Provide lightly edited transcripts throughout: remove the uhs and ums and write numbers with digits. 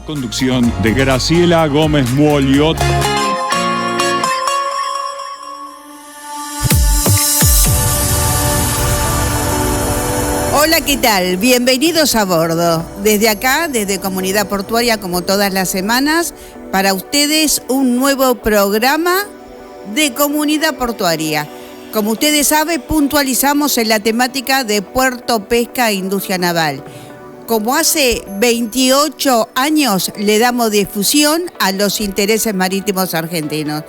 La conducción de Graciela Gómez Muoliot. Hola, ¿qué tal? Bienvenidos a bordo. Desde acá, desde Comunidad Portuaria, como todas las semanas, para ustedes un nuevo programa de Comunidad Portuaria. Como ustedes saben, puntualizamos en la temática de puerto, pesca e industria naval. Como hace 28 años le damos difusión a los intereses marítimos argentinos.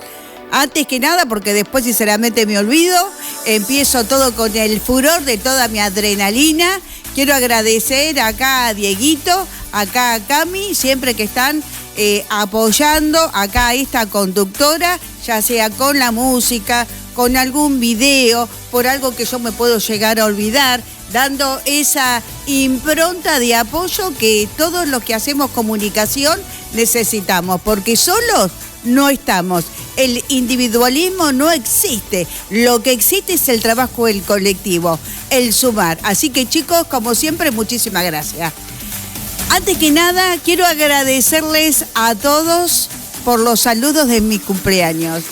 Antes que nada, porque después sinceramente me olvido, empiezo todo con el furor de toda mi adrenalina. Quiero agradecer acá a Dieguito, acá a Cami, siempre que están apoyando acá a esta conductora, ya sea con la música, con algún video, por algo que yo me puedo llegar a olvidar, dando esa impronta de apoyo que todos los que hacemos comunicación necesitamos, porque solos no estamos. El individualismo no existe. Lo que existe es el trabajo del colectivo, el sumar. Así que, chicos, como siempre, muchísimas gracias. Antes que nada, quiero agradecerles a todos por los saludos de mi cumpleaños.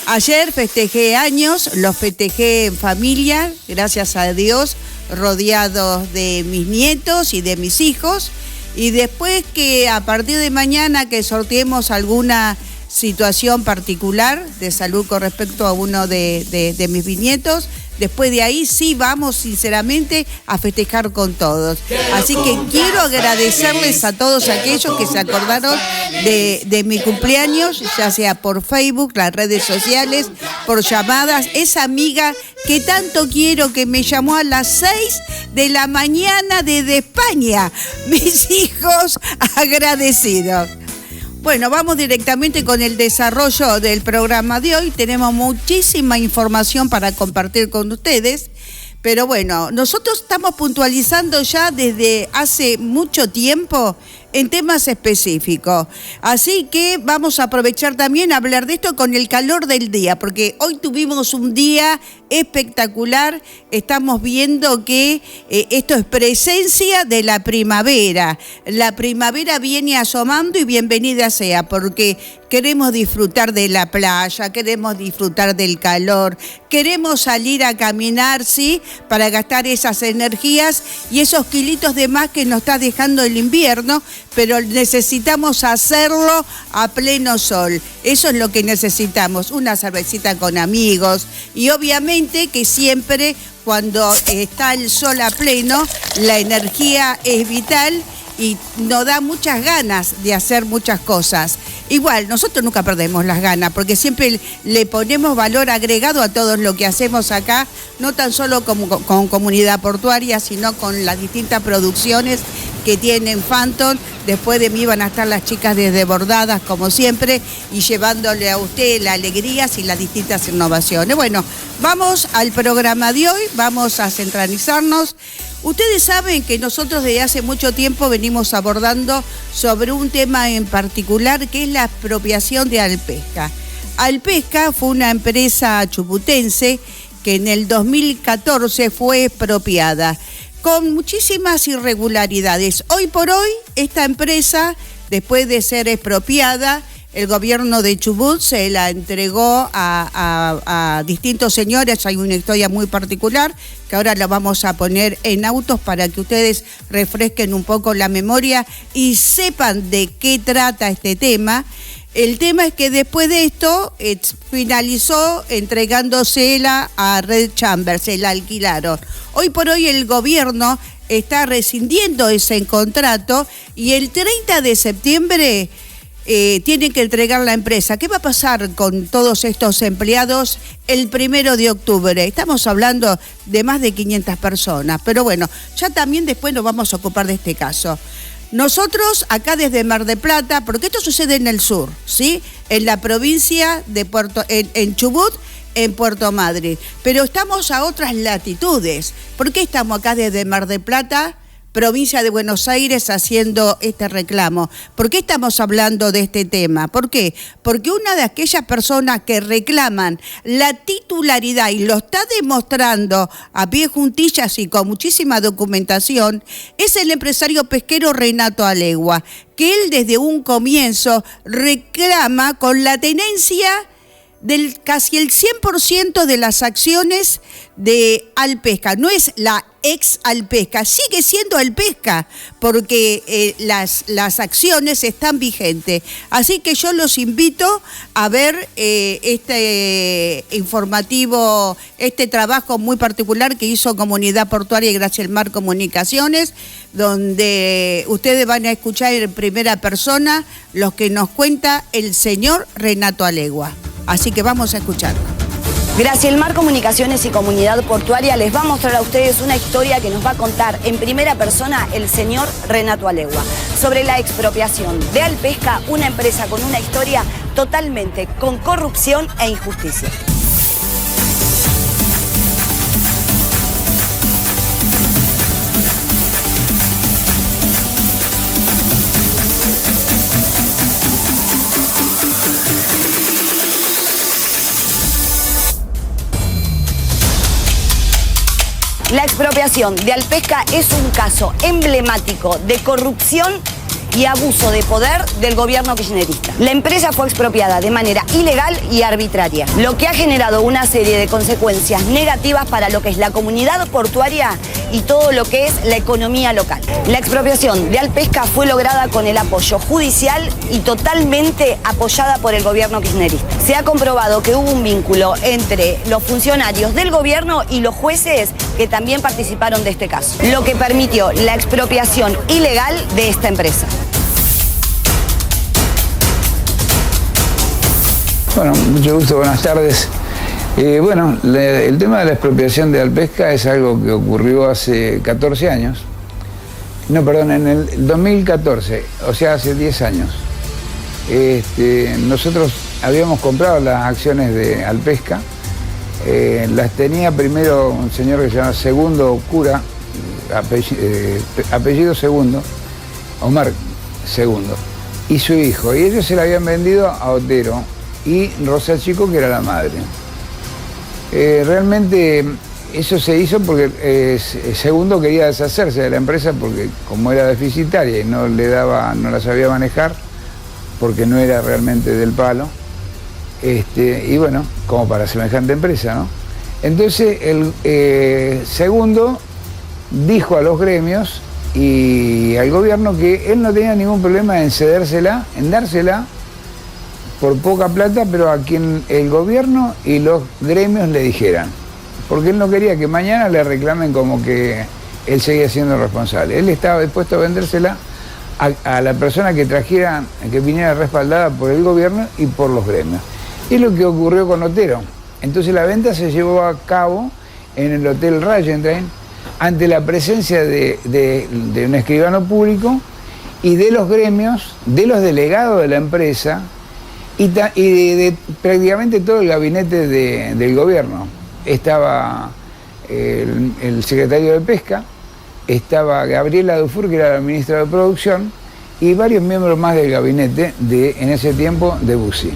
Ayer festejé años, los festejé en familia, gracias a Dios, rodeados de mis nietos y de mis hijos. Y después que a partir de mañana que sorteemos alguna situación particular de salud con respecto a uno de mis bisnietos, después de ahí sí vamos sinceramente a festejar con todos. Así que quiero agradecerles a todos aquellos que se acordaron de mi cumpleaños, ya sea por Facebook, las redes sociales, por llamadas. Esa amiga que tanto quiero, que me llamó a las 6 de la mañana desde España. Mis hijos agradecidos. Bueno, vamos directamente con el desarrollo del programa de hoy. Tenemos muchísima información para compartir con ustedes, pero bueno, nosotros estamos puntualizando ya desde hace mucho tiempo en temas específicos. Así que vamos a aprovechar también a hablar de esto con el calor del día, porque hoy tuvimos un día espectacular. Estamos viendo que esto es presencia de la primavera. La primavera viene asomando y bienvenida sea, porque queremos disfrutar de la playa, queremos disfrutar del calor, queremos salir a caminar, ¿sí? Para gastar esas energías y esos kilitos de más que nos está dejando el invierno, pero necesitamos hacerlo a pleno sol. Eso es lo que necesitamos, una cervecita con amigos y obviamente que siempre cuando está el sol a pleno, la energía es vital y nos da muchas ganas de hacer muchas cosas. Igual, nosotros nunca perdemos las ganas, porque siempre le ponemos valor agregado a todo lo que hacemos acá, no tan solo con Comunidad Portuaria, sino con las distintas producciones que tienen Phantom. Después de mí van a estar las chicas desbordadas, como siempre, y llevándole a usted las alegrías y las distintas innovaciones. Bueno, vamos al programa de hoy, vamos a centralizarnos. Ustedes saben que nosotros desde hace mucho tiempo venimos abordando sobre un tema en particular, que es la expropiación de Alpesca. Alpesca fue una empresa chubutense que en el 2014 fue expropiada, con muchísimas irregularidades. Hoy por hoy, esta empresa, después de ser expropiada, el gobierno de Chubut se la entregó a distintos señores. Hay una historia muy particular que ahora la vamos a poner en autos para que ustedes refresquen un poco la memoria y sepan de qué trata este tema. El tema es que después de esto finalizó entregándosela a Red Chambers, se la alquilaron. Hoy por hoy el gobierno está rescindiendo ese contrato y el 30 de septiembre tienen que entregar la empresa. ¿Qué va a pasar con todos estos empleados el 1 de octubre? Estamos hablando de más de 500 personas, pero bueno, ya también después nos vamos a ocupar de este caso. Nosotros acá desde Mar del Plata, porque esto sucede en el sur, ¿sí? En la provincia de en Chubut, en Puerto Madryn, pero estamos a otras latitudes. ¿Por qué estamos acá desde Mar del Plata? provincia de Buenos Aires haciendo este reclamo. ¿Por qué estamos hablando de este tema? ¿Por qué? Porque una de aquellas personas que reclaman la titularidad y lo está demostrando a pie juntillas y con muchísima documentación es el empresario pesquero Renato Alegua, que él desde un comienzo reclama con la tenencia del casi el 100% de las acciones de Alpesca. No es la ex Alpesca, sigue siendo Alpesca, porque las acciones están vigentes. Así que yo los invito a ver este informativo, este trabajo muy particular que hizo Comunidad Portuaria y Gracia al Mar Comunicaciones, donde ustedes van a escuchar en primera persona lo que nos cuenta el señor Renato Alegua. Así que vamos a escucharlo. Gracia al Mar Comunicaciones y Comunidad Portuaria les va a mostrar a ustedes una historia que nos va a contar en primera persona el señor Renato Alegua sobre la expropiación de Alpesca, una empresa con una historia totalmente con corrupción e injusticia. La expropiación de Alpesca es un caso emblemático de corrupción y abuso de poder del gobierno kirchnerista. La empresa fue expropiada de manera ilegal y arbitraria, lo que ha generado una serie de consecuencias negativas para lo que es la comunidad portuaria y todo lo que es la economía local. La expropiación de Alpesca fue lograda con el apoyo judicial y totalmente apoyada por el gobierno kirchnerista. Se ha comprobado que hubo un vínculo entre los funcionarios del gobierno y los jueces que también participaron de este caso, lo que permitió la expropiación ilegal de esta empresa. Bueno, mucho gusto, buenas tardes. El tema de la expropiación de Alpesca es algo que ocurrió hace 14 años. No, perdón, en el 2014, o sea, hace 10 años. Nosotros habíamos comprado las acciones de Alpesca. Las tenía primero un señor que se llama Segundo Cura, apellido Segundo, Omar Segundo, y su hijo. Y ellos se la habían vendido a Otero y Rosa Chico, que era la madre. Realmente eso se hizo porque Segundo quería deshacerse de la empresa porque como era deficitaria y no la sabía manejar, porque no era realmente del palo, y bueno, como para semejante empresa, ¿no? Entonces el Segundo dijo a los gremios y al gobierno que él no tenía ningún problema en cedérsela, en dársela por poca plata, pero a quien el gobierno y los gremios le dijeran, porque él no quería que mañana le reclamen como que él seguía siendo responsable. Él estaba dispuesto a vendérsela a la persona que viniera respaldada por el gobierno y por los gremios. Y es lo que ocurrió con Otero. Entonces la venta se llevó a cabo en el Hotel Rayentrain ante la presencia de un escribano público y de los gremios, de los delegados de la empresa y de prácticamente todo el gabinete del gobierno. Estaba el secretario de Pesca, estaba Gabriela Dufour, que era la ministra de Producción, y varios miembros más del gabinete en ese tiempo de Bussi.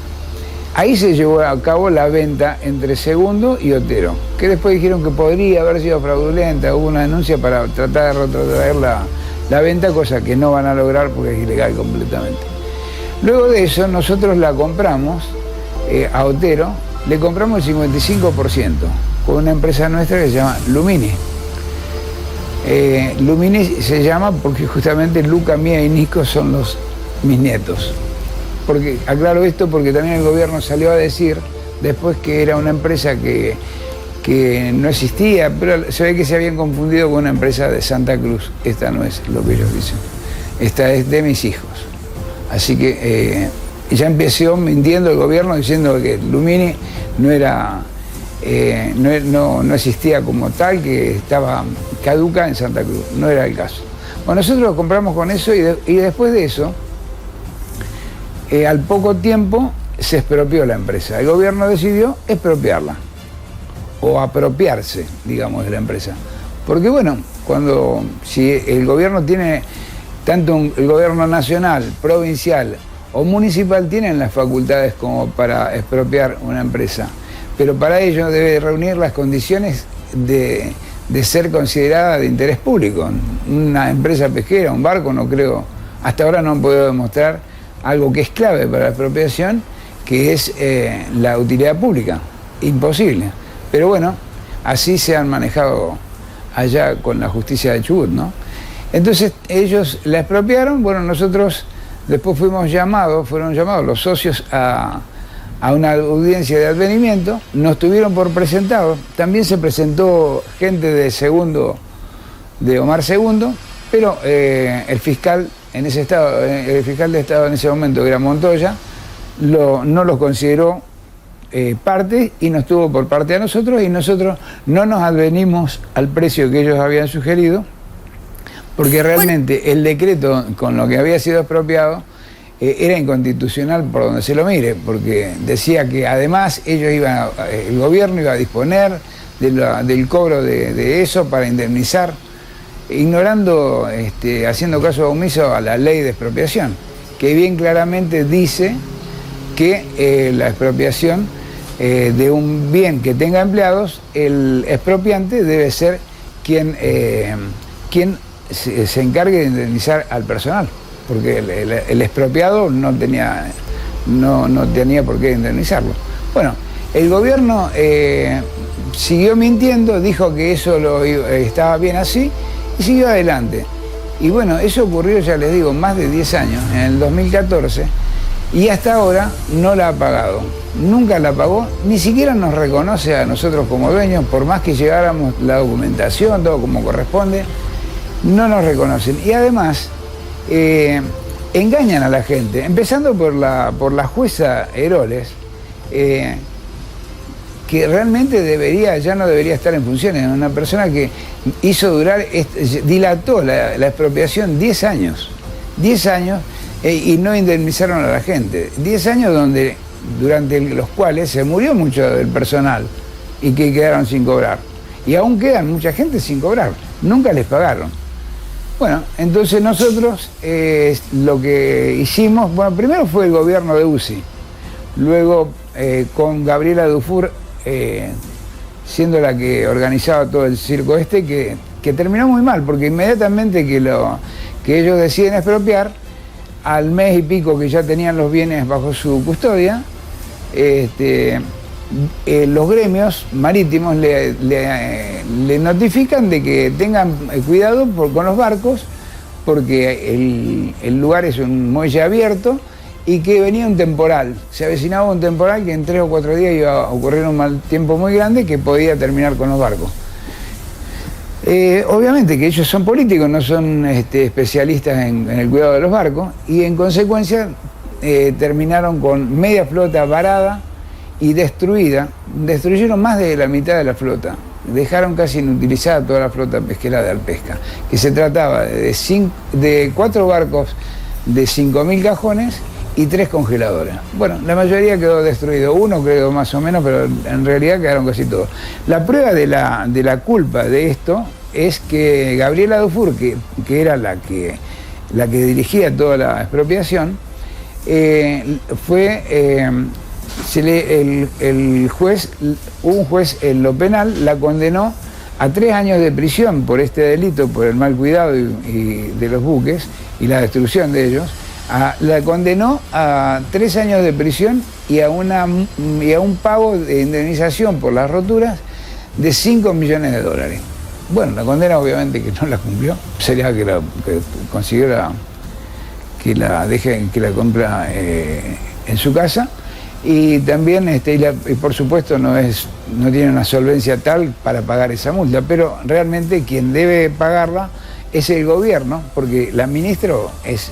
Ahí se llevó a cabo la venta entre Segundo y Otero, que después dijeron que podría haber sido fraudulenta. Hubo una denuncia para tratar de retrotraer la venta, cosa que no van a lograr porque es ilegal completamente. Luego de eso nosotros la compramos a Otero, le compramos el 55% con una empresa nuestra que se llama Lumini. Lumini se llama porque justamente Luca, Mía y Nico son mis nietos. Porque, aclaro esto porque también el gobierno salió a decir después que era una empresa que no existía, pero se ve que se habían confundido con una empresa de Santa Cruz. Esta no es lo que ellos dicen. Esta es de mis hijos. Así que ya empezó mintiendo el gobierno diciendo que Lumini no existía como tal, que estaba caduca en Santa Cruz. No era el caso. Bueno, nosotros lo compramos con eso y después de eso, al poco tiempo se expropió la empresa. El gobierno decidió expropiarla o apropiarse, digamos, de la empresa. Porque bueno, Si el gobierno tiene, tanto el gobierno nacional, provincial o municipal, tienen las facultades como para expropiar una empresa, pero para ello debe reunir las condiciones de ser considerada de interés público. Una empresa pesquera, un barco, no creo, hasta ahora no han podido demostrar algo que es clave para la expropiación, que es la utilidad pública. Imposible. Pero bueno, así se han manejado allá con la justicia de Chubut, ¿no? Entonces ellos la expropiaron. Bueno, nosotros después fueron llamados los socios a una audiencia de advenimiento, nos tuvieron por presentados. También se presentó gente de Omar II, pero el fiscal de Estado en ese momento, que era Montoya, no los consideró parte y nos tuvo por parte a nosotros, y nosotros no nos advenimos al precio que ellos habían sugerido, porque realmente el decreto con lo que había sido expropiado era inconstitucional por donde se lo mire, porque decía que además el gobierno iba a disponer del cobro de eso para indemnizar, ignorando, haciendo caso omiso a la ley de expropiación, que bien claramente dice que la expropiación de un bien que tenga empleados, el expropiante debe ser quien se encargue de indemnizar al personal, porque el expropiado no tenía por qué indemnizarlo. Bueno, el gobierno siguió mintiendo, dijo que eso estaba bien así y siguió adelante. Y bueno, eso ocurrió, ya les digo, más de 10 años, en el 2014, y hasta ahora no la ha pagado. Nunca la pagó, ni siquiera nos reconoce a nosotros como dueños, por más que lleváramos la documentación, todo como corresponde, no nos reconocen. Y además engañan a la gente, empezando por la jueza Heroles, que realmente ya no debería estar en funciones. Una persona que dilató la expropiación 10 años, y no indemnizaron a la gente. 10 años durante los cuales se murió mucho del personal y que quedaron sin cobrar. Y aún quedan mucha gente sin cobrar, nunca les pagaron. Bueno, entonces nosotros lo que hicimos, bueno, primero fue el gobierno de UCI, luego con Gabriela Dufour siendo la que organizaba todo el circo que terminó muy mal, porque inmediatamente que ellos deciden expropiar, al mes y pico que ya tenían los bienes bajo su custodia, los gremios marítimos le notifican de que tengan cuidado con los barcos, porque el lugar es un muelle abierto y que venía un temporal. Se avecinaba un temporal que en 3 o 4 días iba a ocurrir un mal tiempo muy grande que podía terminar con los barcos. Obviamente que ellos son políticos, no son especialistas en el cuidado de los barcos, y en consecuencia terminaron con media flota varada y destruida. Destruyeron más de la mitad de la flota, dejaron casi inutilizada toda la flota pesquera de Alpesca, que se trataba de 4 barcos de 5.000 cajones y 3 congeladores. Bueno, la mayoría quedó destruido, uno quedó más o menos, pero en realidad quedaron casi todos. La prueba de la culpa de esto es que Gabriela Dufour, que era la que dirigía toda la expropiación, un juez en lo penal la condenó a 3 años de prisión por este delito, por el mal cuidado de los buques y la destrucción de ellos. La condenó a 3 años de prisión y a un pago de indemnización por las roturas de $5 millones. Bueno, la condena obviamente que no la cumplió, sería que consiguiera que la dejen, que la compra en su casa, y también y por supuesto no tiene una solvencia tal para pagar esa multa, pero realmente quien debe pagarla es el gobierno, porque la ministra es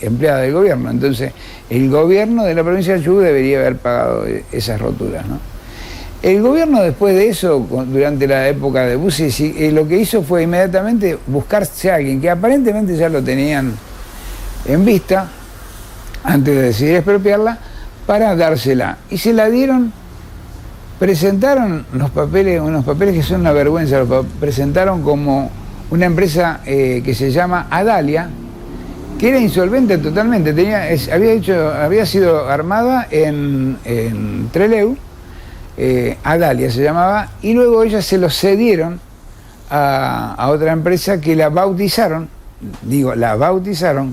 empleada del gobierno. Entonces el gobierno de la provincia de Chubut debería haber pagado esas roturas, ¿no? El gobierno, después de eso, durante la época de Bussi, lo que hizo fue inmediatamente buscarse a alguien que aparentemente ya lo tenían en vista antes de decidir expropiarla, para dársela, y se la dieron. Presentaron unos papeles que son una vergüenza, los presentaron como una empresa que se llama Adalia, que era insolvente totalmente. Había sido armada en Trelew, Adalia se llamaba, y luego ellas se lo cedieron a otra empresa que la bautizaron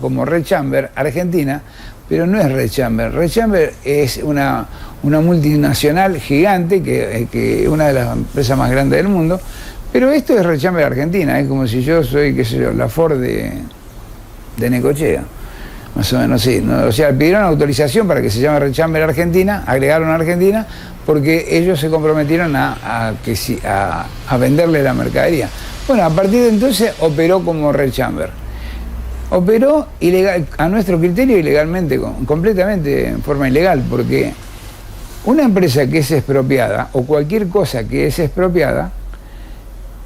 como Rechamber Argentina, pero no es Rechamber. Rechamber es una multinacional gigante, que una de las empresas más grandes del mundo, pero esto es Rechamber Argentina, es como si yo soy, qué sé yo, la Ford de Necochea, más o menos, sí. ¿No? O sea, pidieron autorización para que se llame Rechamber Argentina, agregaron Argentina, porque ellos se comprometieron a venderle la mercadería. Bueno, a partir de entonces operó como Rechamber. Operó ilegal, a nuestro criterio ilegalmente, completamente en forma ilegal, porque una empresa que es expropiada, o cualquier cosa que es expropiada,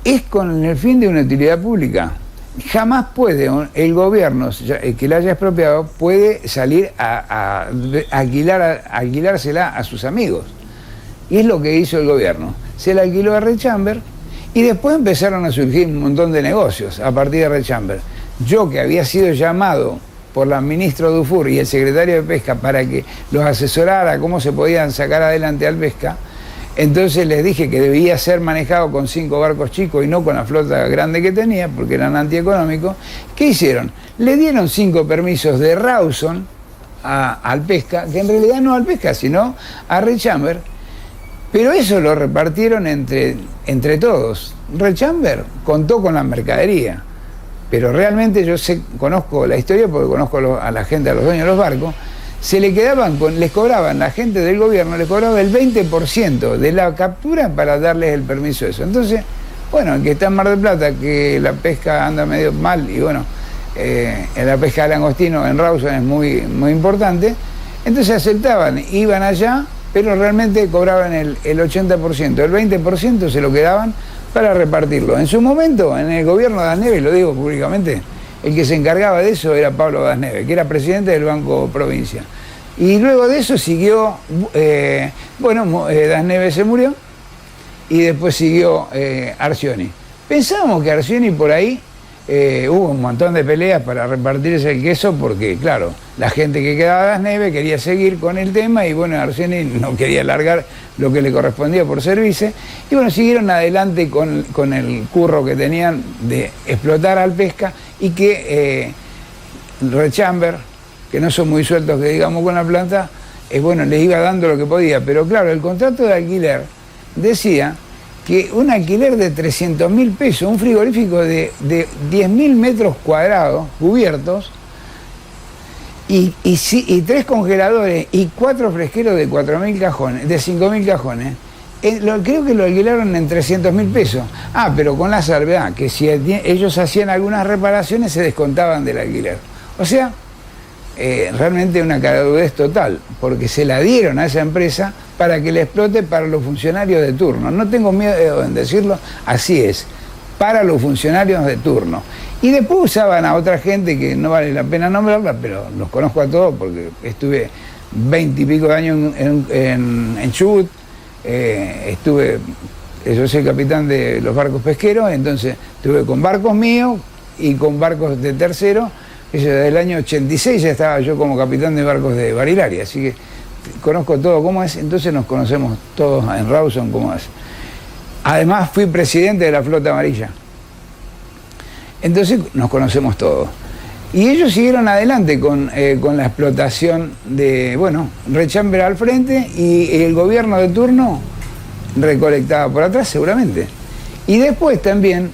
es con el fin de una utilidad pública. Jamás puede el gobierno que la haya expropiado puede salir a alquilársela a sus amigos. Y es lo que hizo el gobierno. Se la alquiló a Rechamber y después empezaron a surgir un montón de negocios a partir de Rechamber. Yo, que había sido llamado por la ministra Dufour y el secretario de Pesca para que los asesorara cómo se podían sacar adelante al pesca, entonces les dije que debía ser manejado con 5 barcos chicos y no con la flota grande que tenía, porque eran antieconómicos. ¿Qué hicieron? Le dieron 5 permisos de Rawson al pesca, que en realidad no al pesca, sino a Rechamber, pero eso lo repartieron entre todos. Rechamber contó con la mercadería, pero realmente yo conozco la historia porque conozco a la gente, a los dueños de los barcos. Les cobraban, la gente del gobierno les cobraba el 20% de la captura para darles el permiso de eso. Entonces, bueno, el que está en Mar del Plata, que la pesca anda medio mal, y bueno, en la pesca de langostino en Rawson es muy, muy importante, entonces aceptaban, iban allá, pero realmente cobraban el 80%, el 20% se lo quedaban para repartirlo. En su momento, en el gobierno de Dasneve, lo digo públicamente, el que se encargaba de eso era Pablo Dasneve, que era presidente del Banco Provincia. Y luego de eso siguió, Dasneve se murió y después siguió Arcioni. Pensábamos que Arcioni por ahí hubo un montón de peleas para repartirse el queso porque, claro, la gente que quedaba de Dasneve quería seguir con el tema y, bueno, Arcioni no quería largar lo que le correspondía por servirse. Y, bueno, siguieron adelante con el curro que tenían de explotar al pesca y que Rechamber, que no son muy sueltos que digamos con la planta, les iba dando lo que podía. Pero, claro, el contrato de alquiler decía que un alquiler de 300.000 pesos, un frigorífico de 10.000 metros cuadrados cubiertos, y 3 congeladores y 4 fresqueros de 4.000 cajones, de 5.000 cajones, creo que lo alquilaron en 300.000 pesos. Pero con la salvedad que si ellos hacían algunas reparaciones se descontaban del alquiler. O sea, realmente una caradurez total, porque se la dieron a esa empresa para que le explote para los funcionarios de turno. No tengo miedo en decirlo, así es, para los funcionarios de turno. Y después usaban a otra gente que no vale la pena nombrarla, pero los conozco a todos porque estuve 20 y pico de años en Chubut, yo soy capitán de los barcos pesqueros, entonces estuve con barcos míos y con barcos de terceros. Desde el año 86 ya estaba yo como capitán de barcos de Barilari, así que conozco todo cómo es, entonces nos conocemos todos en Rawson cómo es. Además fui presidente de la Flota Amarilla, entonces nos conocemos todos. Y ellos siguieron adelante con la explotación de, Rechamber al frente y el gobierno de turno recolectaba por atrás seguramente. Y después también,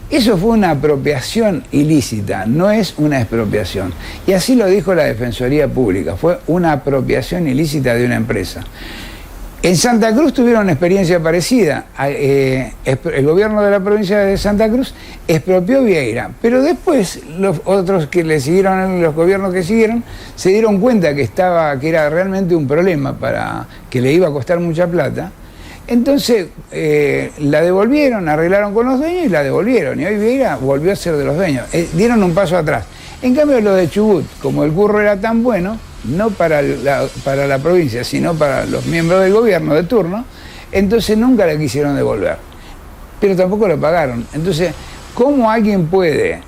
eso fue una apropiación ilícita, no es una expropiación. Y así lo dijo la Defensoría Pública, fue una apropiación ilícita de una empresa. En Santa Cruz tuvieron una experiencia parecida. El gobierno de la provincia de Santa Cruz expropió Vieira, pero después los otros que le siguieron, los gobiernos que siguieron, se dieron cuenta que era realmente un problema, que le iba a costar mucha plata. Entonces la devolvieron, arreglaron con los dueños y la devolvieron. Y hoy Vieira volvió a ser de los dueños. Dieron un paso atrás. En cambio, lo de Chubut, como el curro era tan bueno, no para la provincia, sino para los miembros del gobierno de turno, entonces nunca la quisieron devolver. pero tampoco lo pagaron. Entonces, ¿cómo alguien puede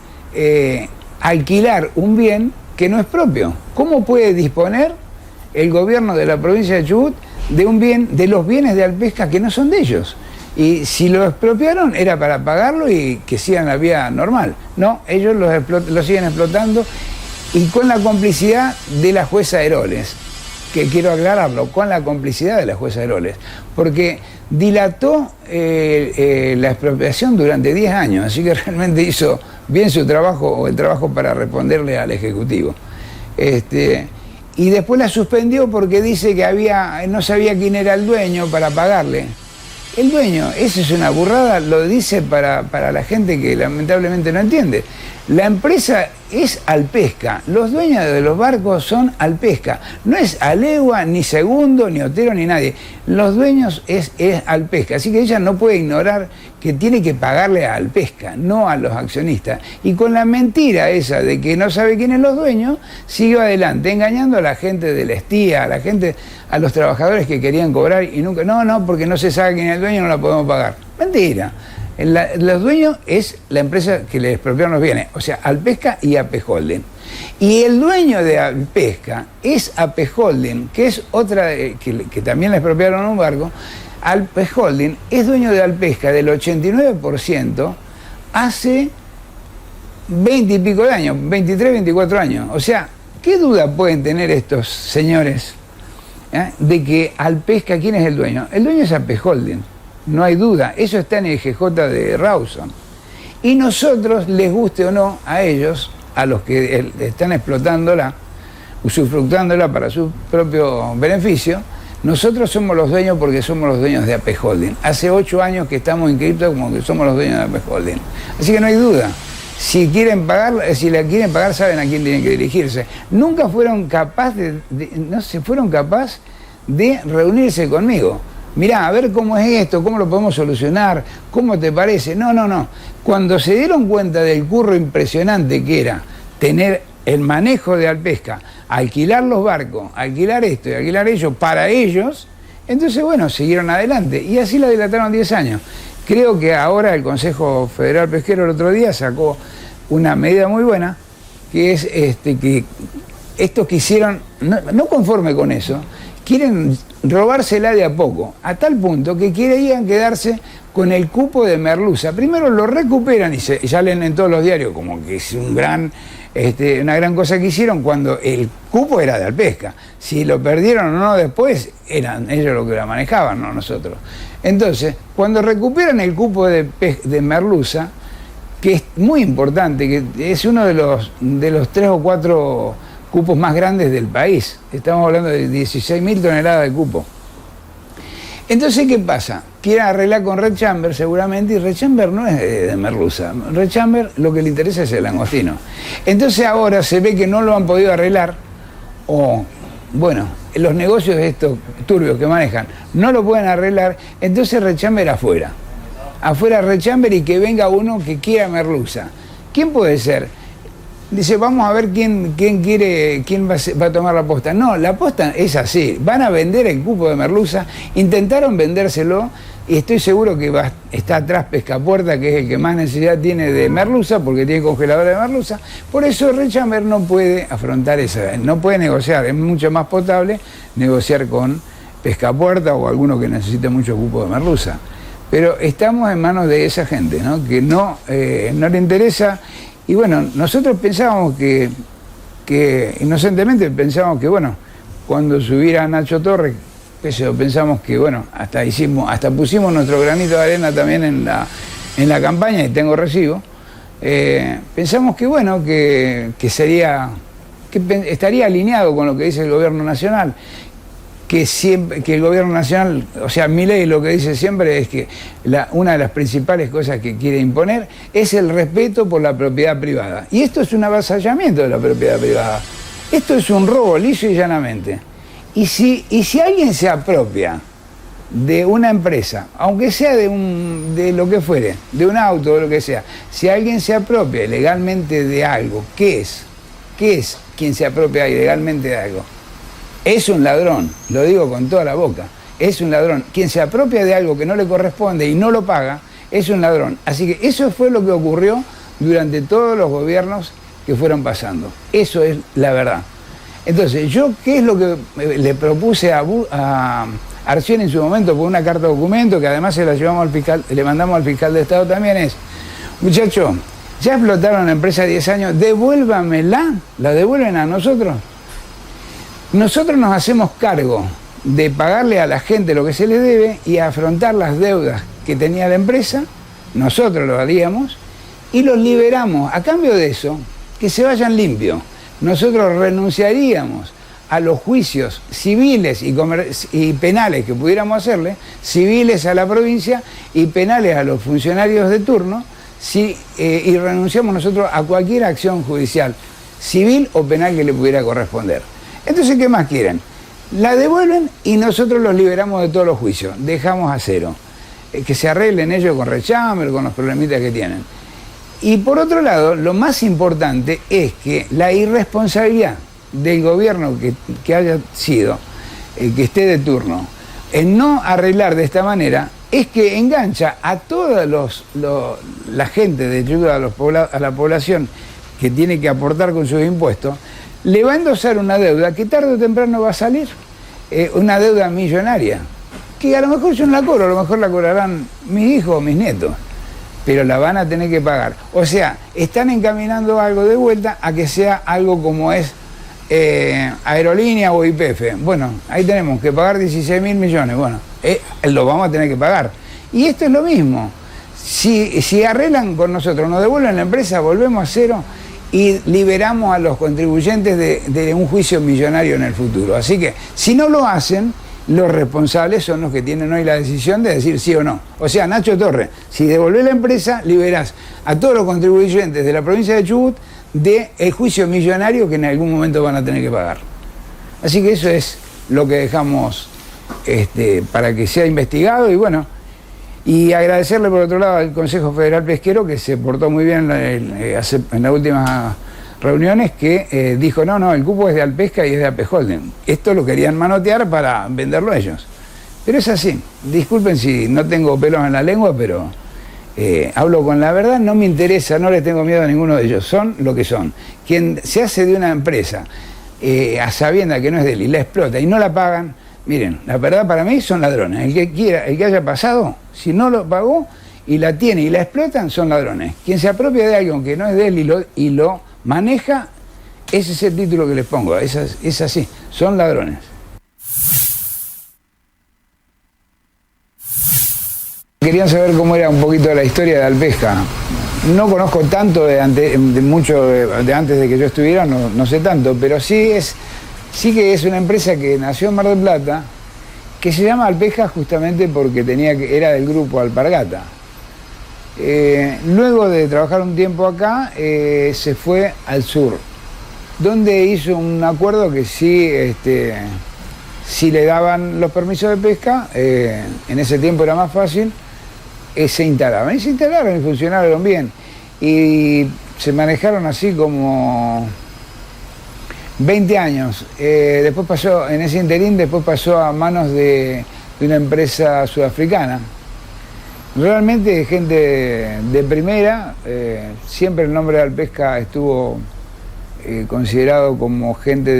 alquilar un bien que no es propio? ¿Cómo puede disponer el gobierno de la provincia de Chubut de un bien, de los bienes de Alpesca que no son de ellos? Y si lo expropiaron era para pagarlo y que sigan la vía normal. No, ellos lo siguen explotando, y con la complicidad de la jueza Heroles, que quiero aclararlo, con la complicidad de la jueza Heroles, porque dilató la expropiación durante 10 años, así que realmente hizo bien su trabajo, o el trabajo para responderle al Ejecutivo. Y después la suspendió porque dice que no sabía quién era el dueño para pagarle. El dueño, eso es una burrada, lo dice para la gente que lamentablemente no entiende. La empresa es Alpesca, los dueños de los barcos son Alpesca, no es Alegua, ni Segundo, ni Otero, ni nadie. Los dueños es Alpesca, así que ella no puede ignorar que tiene que pagarle a Alpesca, no a los accionistas. Y con la mentira esa de que no sabe quiénes los dueños, siguió adelante, engañando a la gente de la Estía, a los trabajadores que querían cobrar y nunca, no, porque no se sabe quién es el dueño, no la podemos pagar. Mentira. Los dueños es la empresa que le expropiaron los bienes, o sea, Alpesca y AP Holding. Y el dueño de Alpesca es AP Holding, que es otra, que también le expropiaron un barco. AP Holding es dueño de Alpesca del 89% hace 20 y pico de años, 23, 24 años. O sea, ¿qué duda pueden tener estos señores de que Alpesca, quién es el dueño? El dueño es AP Holding. No hay duda, eso está en el GJ de Rawson. Y nosotros, les guste o no a ellos, a los que están explotándola, usufructándola para su propio beneficio, nosotros somos los dueños porque somos los dueños de AP Holding. Hace 8 años que estamos inscritos como que somos los dueños de AP Holding. Así que no hay duda. Si la quieren pagar, saben a quién tienen que dirigirse. Nunca fueron capaces de reunirse conmigo. Mirá, a ver cómo es esto, cómo lo podemos solucionar, cómo te parece. No. Cuando se dieron cuenta del curro impresionante que era tener el manejo de Alpesca, alquilar los barcos, alquilar esto y alquilar ello para ellos, entonces, bueno, siguieron adelante. Y así la dilataron 10 años. Creo que ahora el Consejo Federal Pesquero el otro día sacó una medida muy buena, que es que estos quisieron, no conforme con eso, quieren robársela de a poco, a tal punto que querían quedarse con el cupo de merluza. Primero lo recuperan y ya leen en todos los diarios como que es una gran cosa que hicieron cuando el cupo era de Alpesca. Si lo perdieron o no después, eran ellos los que la manejaban, no nosotros. Entonces, cuando recuperan el cupo de merluza, que es muy importante, que es uno de los 3 o 4 cupos más grandes del país. Estamos hablando de 16.000 toneladas de cupo. Entonces, ¿qué pasa? Quieren arreglar con Red Chamber seguramente, y Red Chamber no es de merluza. Red Chamber lo que le interesa es el langostino. Entonces ahora se ve que no lo han podido arreglar, o, bueno, los negocios de estos turbios que manejan no lo pueden arreglar, entonces Red Chamber afuera. Afuera Red Chamber, y que venga uno que quiera merluza. ¿Quién puede ser? Dice, vamos a ver quién va a tomar la posta. No, la posta es así. Van a vender el cupo de merluza. Intentaron vendérselo y estoy seguro que está atrás Pescapuerta, que es el que más necesidad tiene de merluza, porque tiene congeladora de merluza. Por eso Red Chamber no puede afrontar no puede negociar. Es mucho más potable negociar con Pescapuerta o alguno que necesite mucho cupo de merluza. Pero estamos en manos de esa gente, ¿no? Que no le interesa. Y bueno, nosotros pensábamos inocentemente pensábamos que, bueno, cuando subiera Nacho Torres, pensamos que, bueno, hasta pusimos nuestro granito de arena también en la campaña, y tengo recibo. Pensamos que, bueno, que estaría alineado con lo que dice el gobierno nacional. Que el gobierno nacional, o sea, Milei lo que dice siempre es que una de las principales cosas que quiere imponer es el respeto por la propiedad privada. Y esto es un avasallamiento de la propiedad privada. Esto es un robo liso y llanamente. Y si alguien se apropia de una empresa, aunque sea de lo que fuere, de un auto o lo que sea, si alguien se apropia ilegalmente de algo, ¿qué es? ¿Qué es quien se apropia ilegalmente de algo? Es un ladrón, lo digo con toda la boca, es un ladrón. Quien se apropia de algo que no le corresponde y no lo paga, es un ladrón. Así que eso fue lo que ocurrió durante todos los gobiernos que fueron pasando. Eso es la verdad. Entonces, yo, ¿qué es lo que le propuse a Arcioni en su momento por una carta de documento, que además se la llevamos al fiscal, le mandamos al fiscal de Estado también? Es, muchachos, ya explotaron la empresa 10 años, devuélvamela, la devuelven a nosotros. Nosotros nos hacemos cargo de pagarle a la gente lo que se le debe y afrontar las deudas que tenía la empresa, nosotros lo haríamos, y los liberamos. A cambio de eso, que se vayan limpios. Nosotros renunciaríamos a los juicios civiles y penales que pudiéramos hacerle, civiles a la provincia y penales a los funcionarios de turno, y renunciamos nosotros a cualquier acción judicial, civil o penal que le pudiera corresponder. Entonces, ¿qué más quieren? La devuelven y nosotros los liberamos de todos los juicios, dejamos a cero. Que se arreglen ellos con rechambre, con los problemitas que tienen. Y por otro lado, lo más importante es que la irresponsabilidad del gobierno que haya sido, que esté de turno, en no arreglar de esta manera, es que engancha a toda la gente de ayuda a la población que tiene que aportar con sus impuestos, le va a endosar una deuda que tarde o temprano va a salir, una deuda millonaria, que a lo mejor yo no la cobro, a lo mejor la cobrarán mis hijos o mis nietos, pero la van a tener que pagar. O sea, están encaminando algo de vuelta a que sea algo como es Aerolínea o YPF. Bueno, ahí tenemos que pagar 16.000 millones, bueno, lo vamos a tener que pagar. Y esto es lo mismo, si arreglan con nosotros, nos devuelven la empresa, volvemos a cero y liberamos a los contribuyentes de un juicio millonario en el futuro. Así que, si no lo hacen, los responsables son los que tienen hoy la decisión de decir sí o no. O sea, Nacho Torres, si devolvés la empresa, liberás a todos los contribuyentes de la provincia de Chubut del juicio millonario que en algún momento van a tener que pagar. Así que eso es lo que dejamos para que sea investigado y bueno, y agradecerle por otro lado al Consejo Federal Pesquero, que se portó muy bien en las últimas reuniones, que dijo no, el cupo es de Alpesca y es de AP Holding. Esto lo querían manotear para venderlo a ellos. Pero es así. Disculpen si no tengo pelos en la lengua, pero hablo con la verdad, no me interesa, no les tengo miedo a ninguno de ellos. Son lo que son. Quien se hace de una empresa a sabienda que no es de él y la explota y no la pagan, miren, la verdad para mí son ladrones. El que quiera, el que haya pasado, si no lo pagó y la tiene y la explotan, son ladrones. Quien se apropia de algo que no es de él y lo maneja, ese es el título que les pongo, es así, son ladrones. Querían saber cómo era un poquito la historia de Alpesca. No conozco tanto de antes de que yo estuviera, no sé tanto, pero sí que es una empresa que nació en Mar del Plata, que se llama Alpesca justamente porque era del grupo Alpargata. Luego de trabajar un tiempo acá, se fue al sur, donde hizo un acuerdo que si le daban los permisos de pesca, en ese tiempo era más fácil, se instalaban. Y se instalaron y funcionaron bien. Y se manejaron así como 20 años. Después pasó, en ese interín, después pasó a manos de una empresa sudafricana. Realmente gente de primera, siempre el nombre de Alpesca estuvo considerado como gente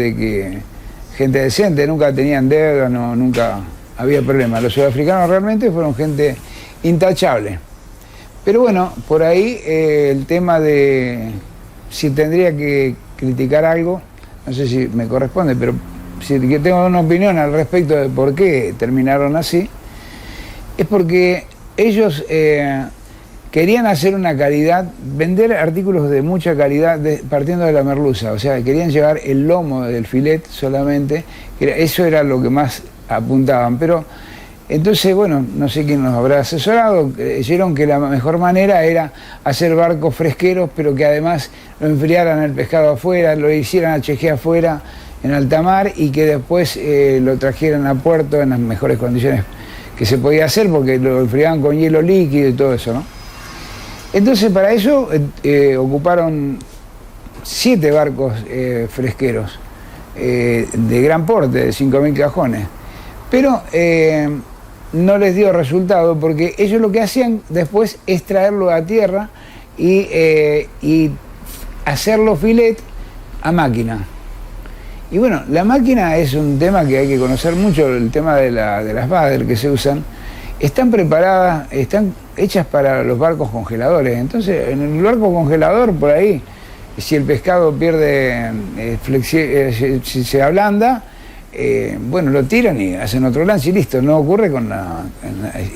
decente, nunca tenían deuda, nunca había problema. Los sudafricanos realmente fueron gente intachable. Pero bueno, por ahí el tema de si tendría que criticar algo, no sé si me corresponde, pero si tengo una opinión al respecto de por qué terminaron así, es porque ellos querían hacer una calidad, vender artículos de mucha calidad partiendo de la merluza, o sea, querían llevar el lomo del filet solamente, eso era lo que más apuntaban, pero entonces, bueno, no sé quién nos habrá asesorado, dijeron que la mejor manera era hacer barcos fresqueros, pero que además lo enfriaran el pescado afuera, lo hicieran HG afuera, en alta mar, y que después lo trajeran a puerto en las mejores condiciones que se podía hacer, porque lo enfriaban con hielo líquido y todo eso, ¿no? Entonces, para eso ocuparon 7 barcos fresqueros, de gran porte, de 5.000 cajones. Pero no les dio resultado porque ellos lo que hacían después es traerlo a tierra y hacerlo filet a máquina. Y bueno, la máquina es un tema que hay que conocer mucho, el tema de las bader que se usan. Están preparadas, están hechas para los barcos congeladores. Entonces, en el barco congelador, por ahí, si el pescado pierde, si se ablanda, bueno, lo tiran y hacen otro lance y listo. No ocurre con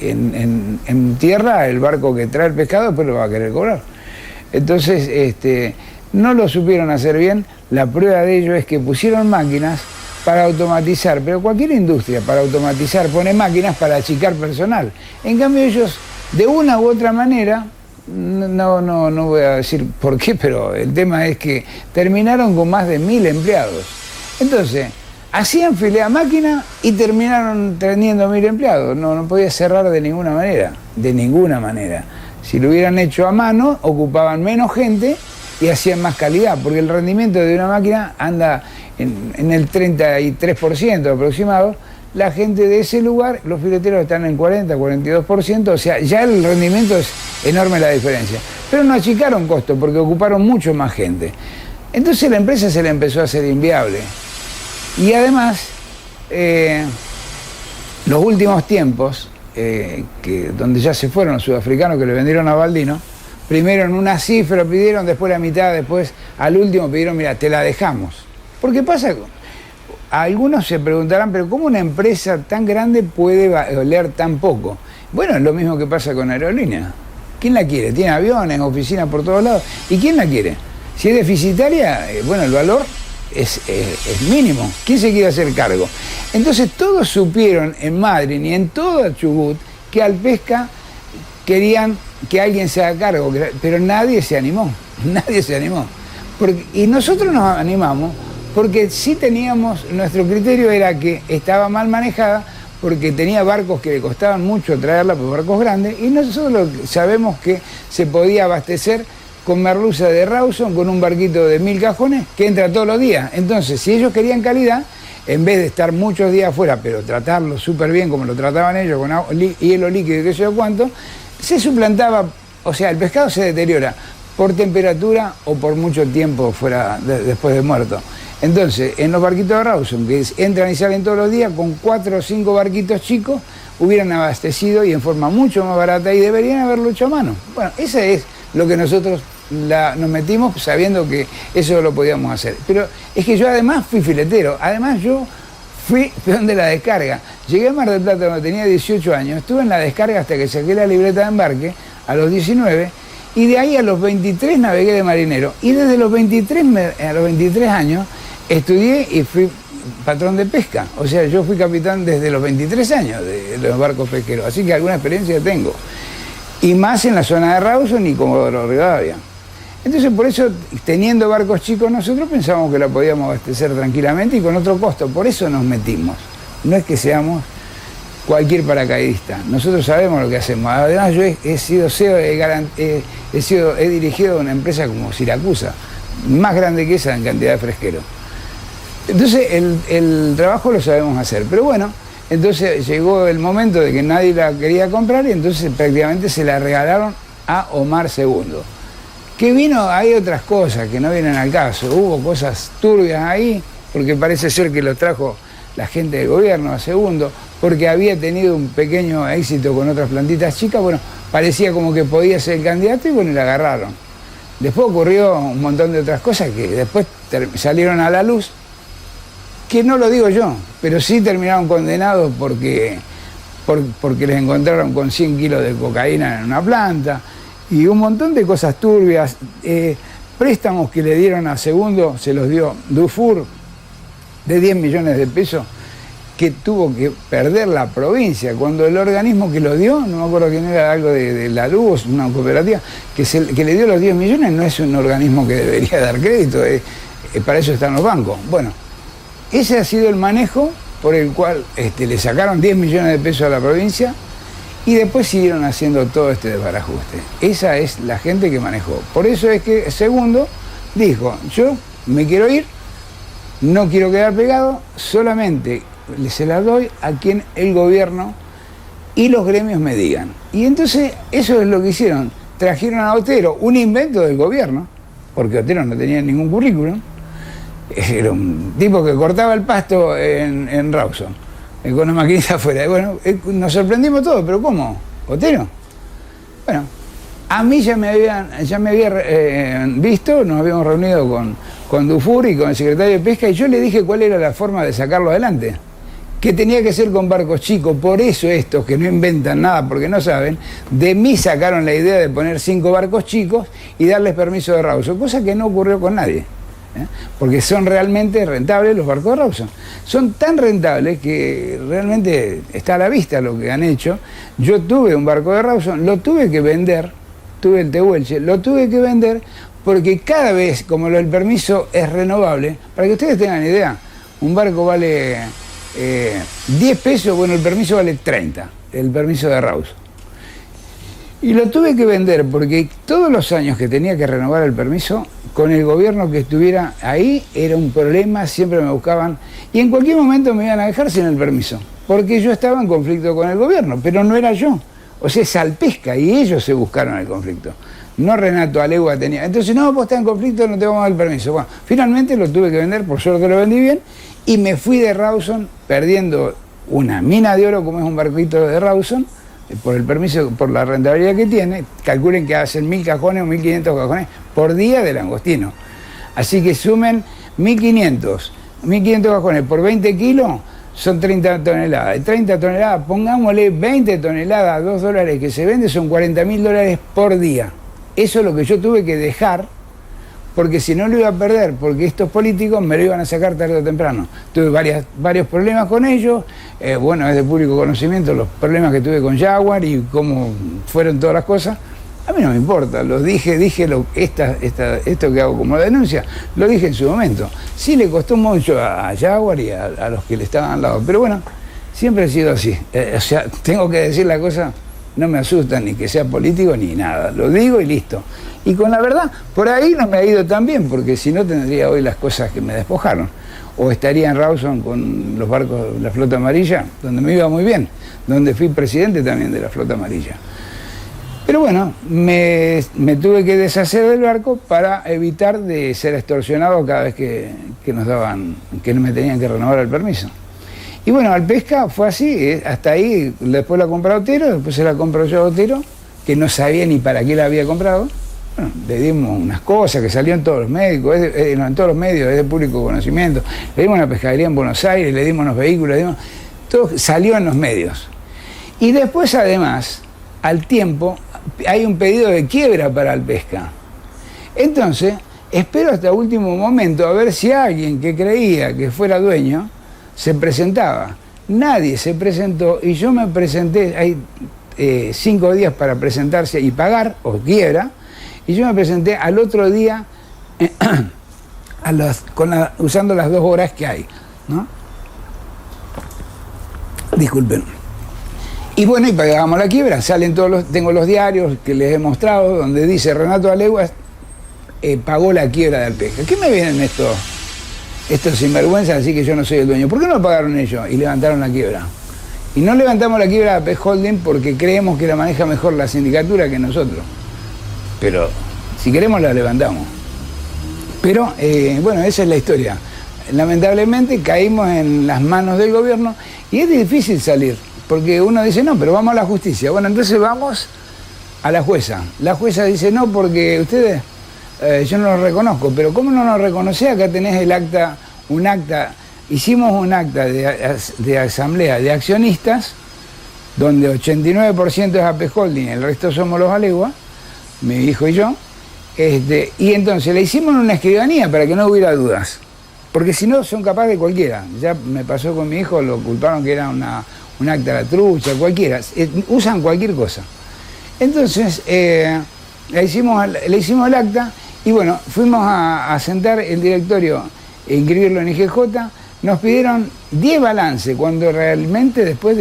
en tierra, el barco que trae el pescado después lo va a querer cobrar. Entonces, no lo supieron hacer bien. La prueba de ello es que pusieron máquinas para automatizar, pero cualquier industria para automatizar pone máquinas para achicar personal. En cambio ellos, de una u otra manera, no voy a decir por qué, pero el tema es que terminaron con más de 1000 empleados. Entonces, hacían filé a máquina y terminaron teniendo 1000 empleados. No podía cerrar de ninguna manera, de ninguna manera. Si lo hubieran hecho a mano, ocupaban menos gente y hacían más calidad, porque el rendimiento de una máquina anda en el 33% aproximado. La gente de ese lugar, los fileteros están en 40, 42%, o sea, ya el rendimiento es enorme la diferencia. Pero no achicaron costos porque ocuparon mucho más gente. Entonces la empresa se le empezó a hacer inviable. Y además, los últimos tiempos, donde ya se fueron los sudafricanos que le vendieron a Baldino, primero en una cifra pidieron, después la mitad, después al último pidieron, mira, te la dejamos. Porque pasa, algunos se preguntarán, pero ¿cómo una empresa tan grande puede valer tan poco? Bueno, es lo mismo que pasa con aerolíneas. ¿Quién la quiere? Tiene aviones, oficinas por todos lados. ¿Y quién la quiere? Si es deficitaria, bueno, el valor es mínimo. ¿Quién se quiere hacer cargo? Entonces todos supieron en Madrid y en toda Chubut que Alpesca querían que alguien se haga cargo, pero nadie se animó. Nadie se animó. Y nosotros nos animamos porque sí teníamos, nuestro criterio era que estaba mal manejada porque tenía barcos que le costaban mucho traerla por barcos grandes y nosotros sabemos que se podía abastecer con merluza de Rawson, con un barquito de 1000 cajones que entra todos los días. Entonces, si ellos querían calidad, en vez de estar muchos días afuera, pero tratarlo súper bien como lo trataban ellos, con hielo líquido y qué sé yo cuánto, se suplantaba, o sea, el pescado se deteriora por temperatura o por mucho tiempo fuera después de muerto. Entonces, en los barquitos de Rawson, que entran y salen todos los días, con 4 o 5 barquitos chicos, hubieran abastecido y en forma mucho más barata y deberían haberlo hecho a mano. Bueno, eso es lo que nosotros nos metimos sabiendo que eso lo podíamos hacer. Pero es que yo además fui filetero, además yo fui peón de la descarga. Llegué a Mar del Plata cuando tenía 18 años, estuve en la descarga hasta que saqué la libreta de embarque a los 19 y de ahí a los 23 navegué de marinero. Y desde los 23 años estudié y fui patrón de pesca. O sea, yo fui capitán desde los 23 años de los barcos pesqueros, así que alguna experiencia tengo. Y más en la zona de Rawson y Comodoro Rivadavia. Entonces, por eso, teniendo barcos chicos, nosotros pensábamos que la podíamos abastecer tranquilamente y con otro costo. Por eso nos metimos. No es que seamos cualquier paracaidista. Nosotros sabemos lo que hacemos. Además, yo he sido CEO, he dirigido una empresa como Siracusa, más grande que esa en cantidad de fresqueros. Entonces, el trabajo lo sabemos hacer. Pero bueno, entonces llegó el momento de que nadie la quería comprar y entonces prácticamente se la regalaron a Omar II. Que vino, hay otras cosas que no vienen al caso. Hubo cosas turbias ahí, porque parece ser que lo trajo la gente del gobierno a II, porque había tenido un pequeño éxito con otras plantitas chicas. Bueno, parecía como que podía ser el candidato y bueno, la agarraron. Después ocurrió un montón de otras cosas que después salieron a la luz, que no lo digo yo, pero sí terminaron condenados porque les encontraron con 100 kilos de cocaína en una planta y un montón de cosas turbias. Préstamos que le dieron a II, se los dio Dufour, de 10 millones de pesos, que tuvo que perder la provincia, cuando el organismo que lo dio, no me acuerdo quién era, algo de la luz, una cooperativa, que le dio los 10 millones, no es un organismo que debería dar crédito, para eso están los bancos. Bueno, ese ha sido el manejo por el cual le sacaron 10 millones de pesos a la provincia y después siguieron haciendo todo este desbarajuste. Esa es la gente que manejó. Por eso es que II dijo, yo me quiero ir, no quiero quedar pegado, solamente se la doy a quien el gobierno y los gremios me digan. Y entonces eso es lo que hicieron. Trajeron a Otero, un invento del gobierno, porque Otero no tenía ningún currículum. Era un tipo que cortaba el pasto en Rawson, con una maquinita afuera. Y bueno, nos sorprendimos todos, pero ¿cómo? ¿Otero? Bueno, a mí ya me había visto, nos habíamos reunido con Dufour y con el secretario de Pesca, y yo le dije cuál era la forma de sacarlo adelante. Que tenía que ser con barcos chicos. Por eso estos que no inventan nada porque no saben, de mí sacaron la idea de poner 5 barcos chicos y darles permiso de Rawson, cosa que no ocurrió con nadie. Porque son realmente rentables los barcos de Rawson. Son tan rentables que realmente está a la vista lo que han hecho. Yo tuve un barco de Rawson, lo tuve que vender, tuve el Tehuelche, lo tuve que vender porque cada vez, como el permiso es renovable, para que ustedes tengan idea, un barco vale 10 pesos, bueno, el permiso vale 30, el permiso de Rawson. Y lo tuve que vender porque todos los años que tenía que renovar el permiso, con el gobierno que estuviera ahí, era un problema, siempre me buscaban, y en cualquier momento me iban a dejar sin el permiso, porque yo estaba en conflicto con el gobierno, pero no era yo. O sea, es Alpesca, y ellos se buscaron el conflicto. No Renato Alegua tenía. Entonces, no, vos estás en conflicto, no te vamos a dar el permiso. Bueno, finalmente lo tuve que vender, por suerte lo vendí bien, y me fui de Rawson perdiendo una mina de oro, como es un barquito de Rawson, por el permiso, por la rentabilidad que tiene. Calculen que hacen 1.000 cajones o 1.500 cajones por día de langostino. Así que sumen 1.500 cajones por 20 kilos, son 30 toneladas. De 30 toneladas, pongámosle 20 toneladas a $2 que se vende, son $40.000 por día. Eso es lo que yo tuve que dejar, porque si no lo iba a perder, porque estos políticos me lo iban a sacar tarde o temprano. Tuve varios problemas con ellos, bueno, es de público conocimiento los problemas que tuve con Jaguar y cómo fueron todas las cosas. A mí no me importa, los dije esto que hago como denuncia, lo dije en su momento. Sí le costó mucho a Jaguar y a los que le estaban al lado, pero bueno, siempre ha sido así. O sea, tengo que decir la cosa, no me asusta ni que sea político ni nada, lo digo y listo. Y con la verdad, por ahí no me ha ido tan bien, porque si no tendría hoy las cosas que me despojaron. O estaría en Rawson con los barcos de la Flota Amarilla, donde me iba muy bien, donde fui presidente también de la Flota Amarilla. Pero bueno, me tuve que deshacer del barco para evitar de ser extorsionado cada vez que nos daban, que no me tenían que renovar el permiso. Y bueno, Alpesca fue así, hasta ahí, después la compró Otero, después se la compró yo a Otero, que no sabía ni para qué la había comprado. Bueno, le dimos unas cosas que salían en todos los medios, en todos los medios, es de público conocimiento. Le dimos una pescadería en Buenos Aires, le dimos unos vehículos, todo salió en los medios. Y después, además, al tiempo, hay un pedido de quiebra para Alpesca. Entonces, espero hasta último momento a ver si alguien que creía que fuera dueño se presentaba. Nadie se presentó y yo me presenté, hay 5 días para presentarse y pagar, o quiebra, y yo me presenté al otro día usando las 2 horas que hay, ¿no? Disculpen. Y bueno, y pagamos la quiebra, salen tengo los diarios que les he mostrado, donde dice Renato Alegua pagó la quiebra de Alpesca. ¿Qué me vienen estos sinvergüenzas así que yo no soy el dueño? ¿Por qué no lo pagaron ellos y levantaron la quiebra? Y no levantamos la quiebra de Alpes Holding porque creemos que la maneja mejor la sindicatura que nosotros. Pero si queremos la levantamos. Pero bueno, esa es la historia. Lamentablemente caímos en las manos del gobierno y es difícil salir. Porque uno dice, no, pero vamos a la justicia. Bueno, entonces vamos a la jueza. La jueza dice, no, porque ustedes, yo no los reconozco. Pero ¿cómo no nos reconoce? Acá tenés el acta, hicimos un acta de asamblea de accionistas, donde 89% es Alpes Holding, el resto somos los Alegua, mi hijo y yo. Y entonces le hicimos una escribanía para que no hubiera dudas. Porque si no, son capaces de cualquiera. Ya me pasó con mi hijo, lo culparon que era un acta de la trucha, cualquiera. Usan cualquier cosa. Entonces, le hicimos el acta y bueno, fuimos a sentar el directorio e inscribirlo en IGJ. Nos pidieron 10 balances, cuando realmente después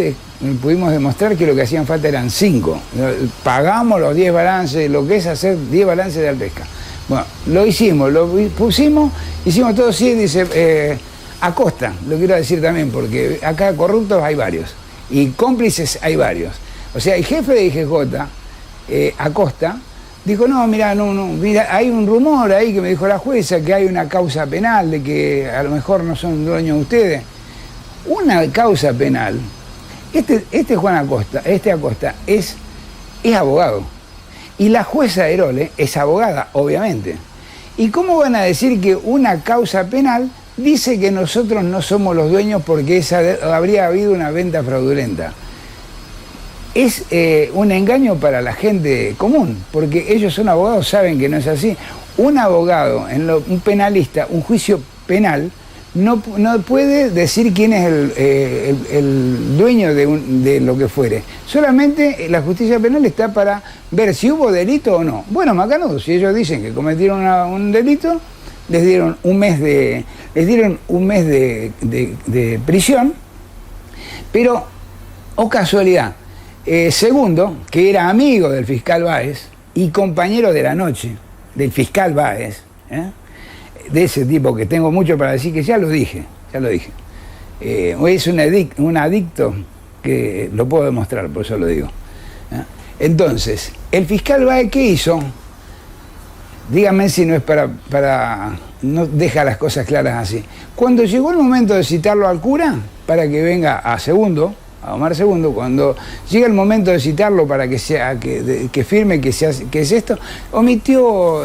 pudimos demostrar que lo que hacían falta eran 5. Pagamos los 10 balances, lo que es hacer 10 balances de Alpesca. Bueno, lo hicimos, lo pusimos, hicimos todo, sí, dice, a costa, lo quiero decir también, porque acá corruptos hay varios. Y cómplices hay varios. O sea, el jefe de IGJ, Acosta, dijo, no, mira, mira, hay un rumor ahí que me dijo la jueza que hay una causa penal, de que a lo mejor no son dueños de ustedes. Una causa penal. Este Juan Acosta, es abogado. Y la jueza Herole es abogada, obviamente. ¿Y cómo van a decir que una causa penal dice que nosotros no somos los dueños porque habría habido una venta fraudulenta? Es un engaño para la gente común, porque ellos son abogados, saben que no es así. Un abogado, un penalista, un juicio penal, no puede decir quién es el dueño de lo que fuere. Solamente la justicia penal está para ver si hubo delito o no. Bueno, macanudo, si ellos dicen que cometieron un delito, les dieron un mes de prisión, pero, oh casualidad, Segundo, que era amigo del fiscal Báez y compañero de la noche del fiscal Báez, de ese tipo que tengo mucho para decir, que ya lo dije. Es un adicto que lo puedo demostrar, por eso lo digo. Entonces, el fiscal Báez, ¿qué hizo? Díganme si no es no deja las cosas claras así. Cuando llegó el momento de citarlo al cura para que venga a Omar Segundo, cuando llega el momento de citarlo para que firme que es esto, omitió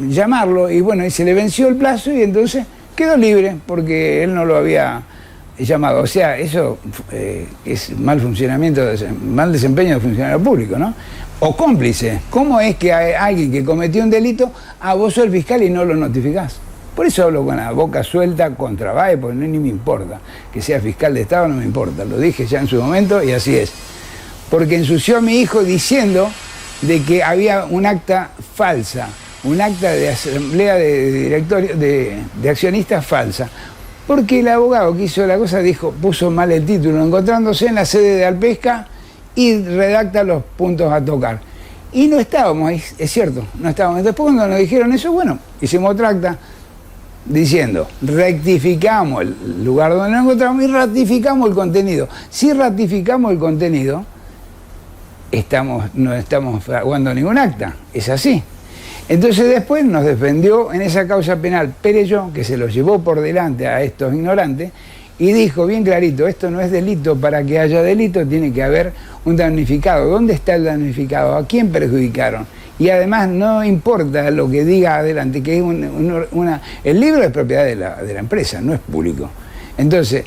llamarlo, y bueno, y se le venció el plazo y entonces quedó libre porque él no lo había llamado. O sea, eso es mal desempeño de funcionario público, ¿no? O cómplice. ¿Cómo es que hay alguien que cometió un delito, vos sos el fiscal y no lo notificás? Por eso hablo con la boca suelta contra Báez, porque ni me importa que sea fiscal de Estado, no me importa. Lo dije ya en su momento y así es. Porque ensució a mi hijo diciendo de que había un acta falsa, un acta de asamblea de directorio, de accionistas falsa. Porque el abogado que hizo la cosa puso mal el título, encontrándose en la sede de Alpesca y redacta los puntos a tocar. Y no estábamos, es cierto, no estábamos. Después cuando nos dijeron eso, bueno, hicimos otra acta diciendo, rectificamos el lugar donde nos encontramos y ratificamos el contenido. Si ratificamos el contenido, no estamos fraguando ningún acta, es así. Entonces después nos defendió en esa causa penal Perelló, que se los llevó por delante a estos ignorantes, y dijo bien clarito, esto no es delito, para que haya delito tiene que haber un damnificado. ¿Dónde está el damnificado? ¿A quién perjudicaron? Y además no importa lo que diga adelante, que es el libro es propiedad de la empresa, no es público. Entonces,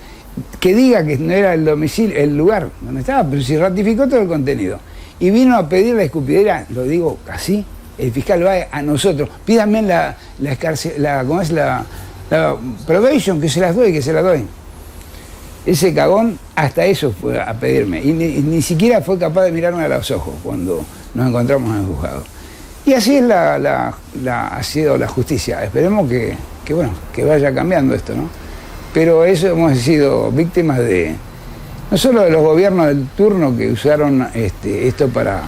que diga que no era el domicilio, el lugar donde estaba, pero si ratificó todo el contenido. Y vino a pedir la escupidera, lo digo así, el fiscal va a nosotros, pídanme la probation, que se las doy. Ese cagón hasta eso fue a pedirme, y ni siquiera fue capaz de mirarme a los ojos cuando nos encontramos en el juzgado. Y así es ha sido la justicia. Esperemos que vaya cambiando esto, ¿no? Pero eso hemos sido víctimas no solo de los gobiernos del turno que usaron esto para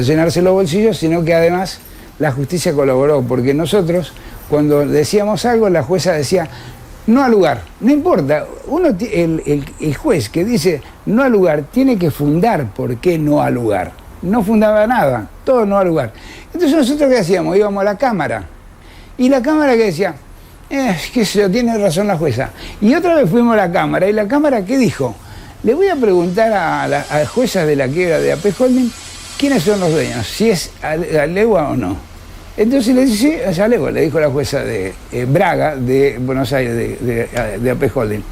llenarse los bolsillos, sino que además la justicia colaboró, porque nosotros, cuando decíamos algo, la jueza decía, no al lugar, no importa. El juez que dice no al lugar tiene que fundar por qué no al lugar. No fundaba nada, todo no al lugar. Entonces nosotros ¿qué hacíamos? Íbamos a la Cámara. Y la Cámara que decía, qué sé yo, tiene razón la jueza. Y otra vez fuimos a la Cámara. ¿Y la Cámara qué dijo? Le voy a preguntar a las juezas de la quiebra de AP Holding quiénes son los dueños, si es Alegua o no. Entonces le dice, sí, es Alegua, le dijo la jueza de Braga, de Buenos Aires, de AP Holding.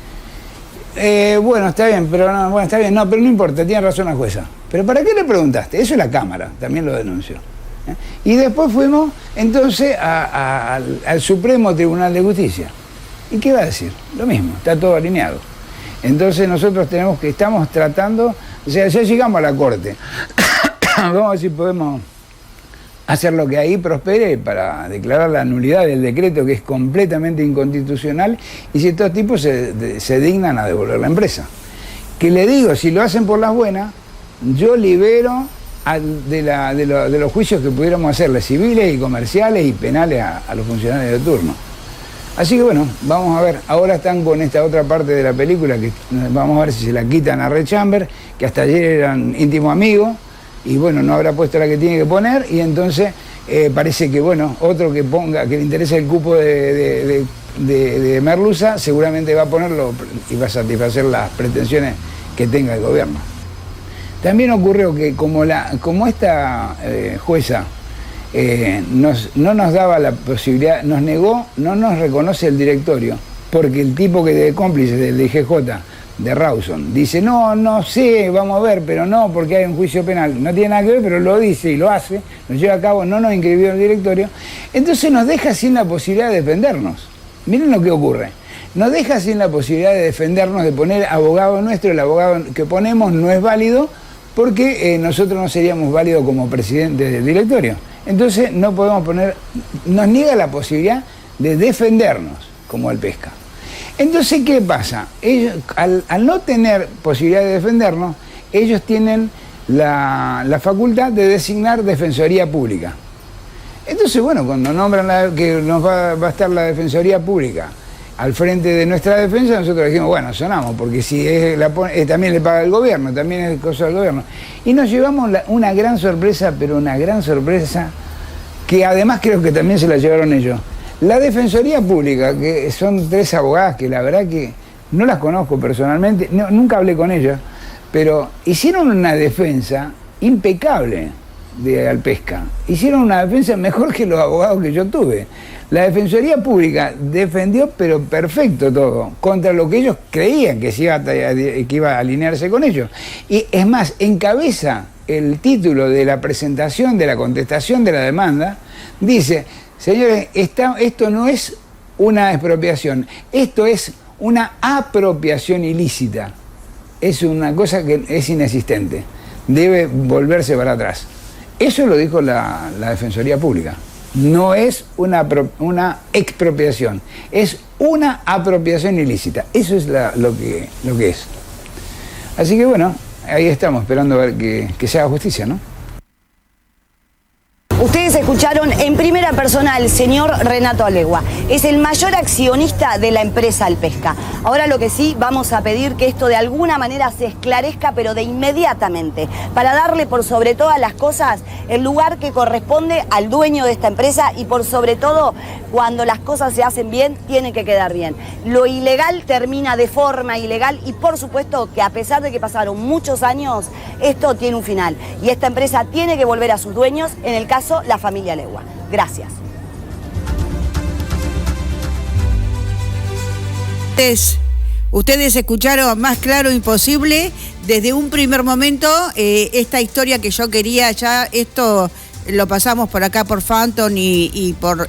Bueno, está bien, pero no importa, tiene razón la jueza. ¿Pero para qué le preguntaste? Eso es la Cámara, también lo denunció. Y después fuimos entonces al Supremo Tribunal de Justicia. ¿Y qué va a decir? Lo mismo, está todo alineado. Entonces nosotros estamos tratando, o sea, ya llegamos a la Corte. Vamos a ver si podemos hacer lo que ahí prospere para declarar la nulidad del decreto, que es completamente inconstitucional, y si estos tipos se dignan a devolver la empresa. Que le digo, si lo hacen por las buenas, yo libero de los juicios que pudiéramos hacerle, civiles y comerciales y penales a los funcionarios de turno. Así que bueno, vamos a ver, ahora están con esta otra parte de la película que vamos a ver si se la quitan a Red Chamber, que hasta ayer eran íntimos amigos, y bueno, no habrá puesto la que tiene que poner, y entonces parece que bueno, otro que ponga, que le interese el cupo de Merluza, seguramente va a ponerlo y va a satisfacer las pretensiones que tenga el gobierno. También ocurrió que como esta jueza no nos daba la posibilidad, nos negó, no nos reconoce el directorio, porque el tipo que de cómplice del IGJ, de Rawson, dice, no sé, vamos a ver, pero no, porque hay un juicio penal, no tiene nada que ver, pero lo dice y lo hace, lo lleva a cabo, no nos inscribió el directorio, entonces nos deja sin la posibilidad de defendernos. Miren lo que ocurre, nos deja sin la posibilidad de defendernos, de poner abogado nuestro, el abogado que ponemos no es válido, porque nosotros no seríamos válidos como presidente del directorio. Entonces no podemos poner, nos niega la posibilidad de defendernos como el Pesca. Entonces, ¿qué pasa? Ellos, al no tener posibilidad de defendernos, ellos tienen la facultad de designar Defensoría Pública. Entonces, bueno, cuando nombran que nos va a estar la Defensoría Pública al frente de nuestra defensa, nosotros dijimos, bueno, sonamos, porque si también le paga el gobierno, también es cosa del gobierno. Y nos llevamos una gran sorpresa, pero una gran sorpresa, que además creo que también se la llevaron ellos. La Defensoría Pública, que son 3 abogadas que la verdad que no las conozco personalmente, nunca hablé con ellas, pero hicieron una defensa impecable de Alpesca. Hicieron una defensa mejor que los abogados que yo tuve. La Defensoría Pública defendió, pero perfecto todo, contra lo que ellos creían que iba a alinearse con ellos. Y es más, encabeza el título de la presentación, de la contestación de la demanda, dice, señores, esto no es una expropiación, esto es una apropiación ilícita. Es una cosa que es inexistente, debe volverse para atrás. Eso lo dijo la Defensoría Pública. No es una expropiación, es una apropiación ilícita. Eso es lo que es. Así que bueno, ahí estamos esperando a ver que se haga justicia, ¿no? Ustedes escucharon en primera persona al señor Renato Alegua. Es el mayor accionista de la empresa Alpesca. Ahora lo que sí vamos a pedir que esto de alguna manera se esclarezca, pero de inmediatamente, para darle por sobre todas las cosas el lugar que corresponde al dueño de esta empresa y por sobre todo, cuando las cosas se hacen bien, tienen que quedar bien. Lo ilegal termina de forma ilegal y por supuesto que a pesar de que pasaron muchos años, esto tiene un final. Y esta empresa tiene que volver a sus dueños, en el caso la familia Alegua. Gracias. Ustedes escucharon más claro imposible desde un primer momento esta historia que yo quería ya, esto lo pasamos por acá por Phantom y por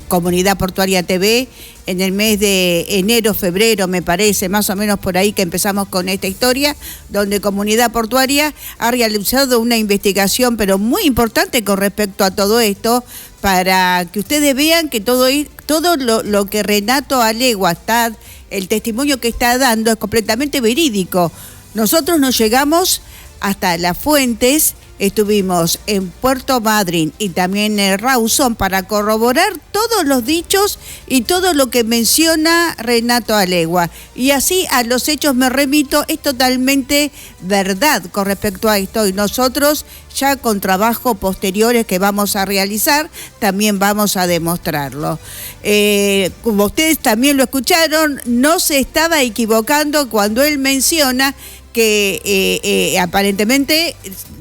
Comunidad Portuaria TV en el mes de enero, febrero, me parece, más o menos por ahí que empezamos con esta historia, donde Comunidad Portuaria ha realizado una investigación, pero muy importante con respecto a todo esto, para que ustedes vean que todo lo que Renato Alegua está, el testimonio que está dando es completamente verídico. Nosotros nos llegamos hasta Las Fuentes, estuvimos en Puerto Madryn y también en Rawson para corroborar todos los dichos y todo lo que menciona Renato Alegua. Y así a los hechos me remito, es totalmente verdad con respecto a esto. Y nosotros ya con trabajos posteriores que vamos a realizar, también vamos a demostrarlo. Como ustedes también lo escucharon, no se estaba equivocando cuando él menciona que aparentemente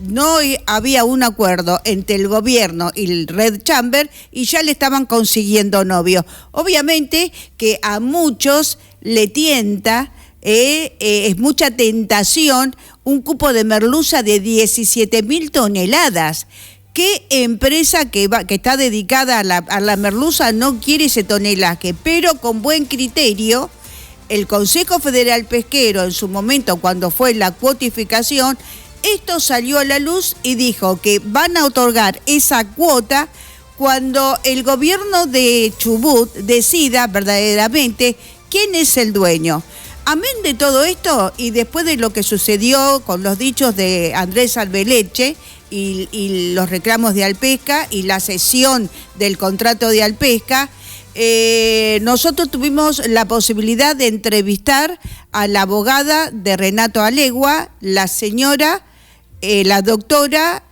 no había un acuerdo entre el gobierno y el Red Chamber y ya le estaban consiguiendo novio. Obviamente que a muchos le tienta, es mucha tentación, un cupo de merluza de 17.000 toneladas. ¿Qué empresa que está dedicada a la merluza no quiere ese tonelaje? Pero con buen criterio, el Consejo Federal Pesquero en su momento, cuando fue la cuotificación, esto salió a la luz y dijo que van a otorgar esa cuota cuando el gobierno de Chubut decida verdaderamente quién es el dueño. Amén de todo esto y después de lo que sucedió con los dichos de Andrés Albeleche y los reclamos de Alpesca y la cesión del contrato de Alpesca, nosotros tuvimos la posibilidad de entrevistar a la abogada de Renato Alegua, la señora, la doctora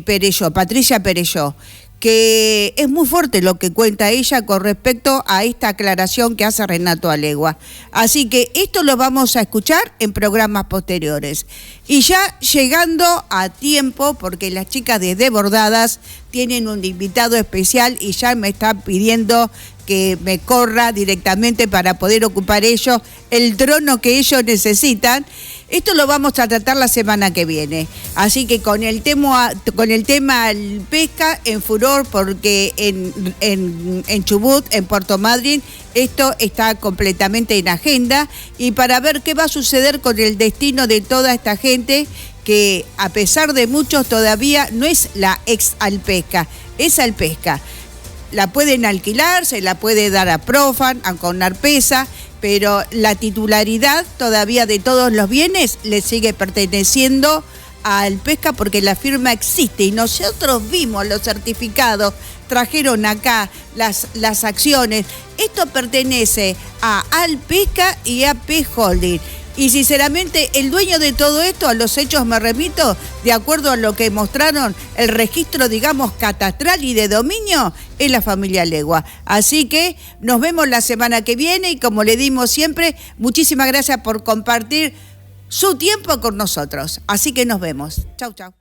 Perelló, Patricia Perelló, que es muy fuerte lo que cuenta ella con respecto a esta aclaración que hace Renato Alegua. Así que esto lo vamos a escuchar en programas posteriores. Y ya llegando a tiempo, porque las chicas de Desbordadas tienen un invitado especial y ya me están pidiendo que me corra directamente para poder ocupar ellos el trono que ellos necesitan. Esto lo vamos a tratar la semana que viene. Así que con el tema pesca en furor, porque en Chubut, en Puerto Madryn, esto está completamente en agenda. Y para ver qué va a suceder con el destino de toda esta gente, que a pesar de muchos todavía no es la ex Alpesca, es Alpesca. La pueden alquilar, se la puede dar a Profan, a Conarpesa, pero la titularidad todavía de todos los bienes le sigue perteneciendo a Alpesca, porque la firma existe y nosotros vimos los certificados, trajeron acá las acciones. Esto pertenece a Alpesca y a P Holding. Y sinceramente el dueño de todo esto, a los hechos me remito, de acuerdo a lo que mostraron el registro, digamos, catastral y de dominio, es la familia Alegua. Así que nos vemos la semana que viene y como le dimos siempre, muchísimas gracias por compartir su tiempo con nosotros. Así que nos vemos. Chau, chau.